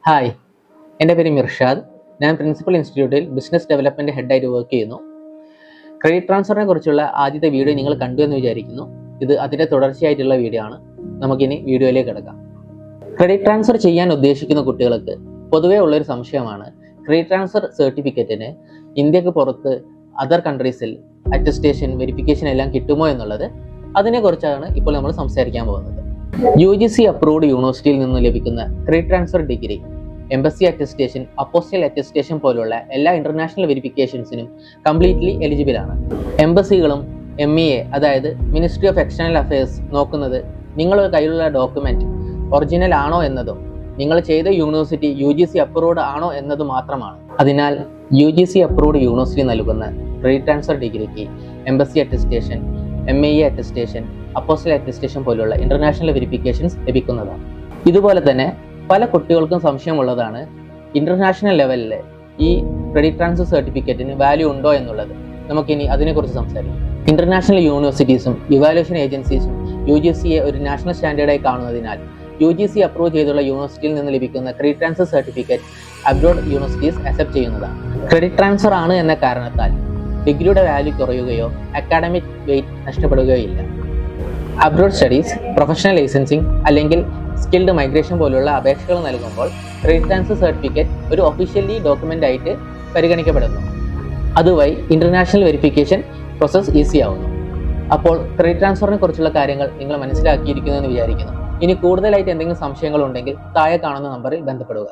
Hi, എൻ്റെ പേര് മിർഷാദ്. ഞാൻ പ്രിൻസിപ്പൽ ഇൻസ്റ്റിറ്റ്യൂട്ടിൽ ബിസിനസ് ഡെവലപ്മെൻറ്റ് ഹെഡായിട്ട് വർക്ക് ചെയ്യുന്നു. ക്രെഡിറ്റ് ട്രാൻസ്ഫറിനെ കുറിച്ചുള്ള ആദ്യത്തെ വീഡിയോ നിങ്ങൾ കണ്ടു എന്ന് വിചാരിക്കുന്നു. ഇത് അതിൻ്റെ തുടർച്ചയായിട്ടുള്ള വീഡിയോ ആണ്. നമുക്കിനി വീഡിയോയിലേക്ക് കിടക്കാം. ക്രെഡിറ്റ് ട്രാൻസ്ഫർ ചെയ്യാൻ ഉദ്ദേശിക്കുന്ന കുട്ടികൾക്ക് പൊതുവേ ഉള്ളൊരു സംശയമാണ് ക്രെഡിറ്റ് ട്രാൻസ്ഫർ സർട്ടിഫിക്കറ്റിന് ഇന്ത്യക്ക് പുറത്ത് അതർ കൺട്രീസിൽ അറ്റസ്റ്റേഷൻ, വെരിഫിക്കേഷൻ എല്ലാം കിട്ടുമോ എന്നുള്ളത്. അതിനെക്കുറിച്ചാണ് ഇപ്പോൾ നമ്മൾ സംസാരിക്കാൻ പോകുന്നത്. UGC അപ്രൂവ്ഡ് യൂണിവേഴ്സിറ്റിയിൽ നിന്ന് ലഭിക്കുന്ന credit transfer degree embassy attestation, apostle attestation പോലുള്ള എല്ലാ ഇന്റർനാഷണൽ വെരിഫിക്കേഷൻസിനും കംപ്ലീറ്റ്ലി എലിജിബിൾ ആണ്. എംബസികളും MEA അതായത് മിനിസ്ട്രി ഓഫ് എക്സ്റ്റേണൽ അഫയേഴ്സ് നോക്കുന്നത് നിങ്ങളുടെ കയ്യിലുള്ള ഡോക്യുമെന്റ് ഒറിജിനൽ ആണോ എന്നതും നിങ്ങൾ ചെയ്ത യൂണിവേഴ്സിറ്റി UGC അപ്രൂവ്ഡ് ആണോ എന്നത് മാത്രമാണ്. അതിനാൽ UGC അപ്രൂവ്ഡ് യൂണിവേഴ്സിറ്റി നൽകുന്ന ക്രെഡിറ്റ് ട്രാൻസ്ഫർ ഡിഗ്രിക്ക് embassy attestation, MEA attestation, apostle attestation പോലുള്ള ഇന്റർനാഷണൽ വെരിഫിക്കേഷൻസ് ലഭിക്കുന്നതാണ്. ഇതുപോലെ തന്നെ പല കുട്ടികൾക്കും സംശയമുള്ളതാണ് ഇന്റർനാഷണൽ ലെവലിൽ ഈ ക്രെഡിറ്റ് ട്രാൻസ്ഫർ സർട്ടിഫിക്കറ്റിന് വാല്യൂ ഉണ്ടോ എന്നുള്ളത്. നമുക്കിനി അതിനെക്കുറിച്ച് സംസാരിക്കാം. ഇന്റർനാഷണൽ യൂണിവേഴ്സിറ്റീസും ഇവാലുവേഷൻ ഏജൻസീസും UGCയെ ഒരു നാഷണൽ സ്റ്റാൻഡേർഡായി കാണുന്നതിനാൽ UGC അപ്രൂവ് ചെയ്തുള്ള യൂണിവേഴ്സിറ്റിയിൽ നിന്ന് ലഭിക്കുന്ന credit transfer certificate abroad universities accept ചെയ്യുന്നതാണ്. ക്രെഡിറ്റ് ട്രാൻസ്ഫർ ആണ് എന്ന കാരണത്താൽ ഡിഗ്രിയുടെ വാല്യൂ കുറയുകയോ അക്കാഡമിക് വെയിറ്റ് നഷ്ടപ്പെടുകയോ ഇല്ല. അബ്രോഡ് സ്റ്റഡീസ്, പ്രൊഫഷണൽ ലൈസൻസിങ് അല്ലെങ്കിൽ സ്കിൽഡ് മൈഗ്രേഷൻ പോലുള്ള അപേക്ഷകൾ നൽകുമ്പോൾ ക്രെഡിറ്റ് ട്രാൻസ്ഫർ സർട്ടിഫിക്കറ്റ് ഒരു ഒഫീഷ്യലി ഡോക്യുമെന്റ് ആയിട്ട് പരിഗണിക്കപ്പെടുന്നു. അതുവഴി ഇന്റർനാഷണൽ വെരിഫിക്കേഷൻ പ്രോസസ് ഈസി ആവുന്നു. അപ്പോൾ ക്രെഡിറ്റ് ട്രാൻസ്ഫറിനെ കുറിച്ചുള്ള കാര്യങ്ങൾ നിങ്ങൾ മനസ്സിലാക്കിയിരിക്കുന്നു എന്ന് വിചാരിക്കുന്നു. ഇനി കൂടുതലായിട്ട് എന്തെങ്കിലും സംശയങ്ങൾ ഉണ്ടെങ്കിൽ താഴെ കാണുന്ന നമ്പറിൽ ബന്ധപ്പെടുക.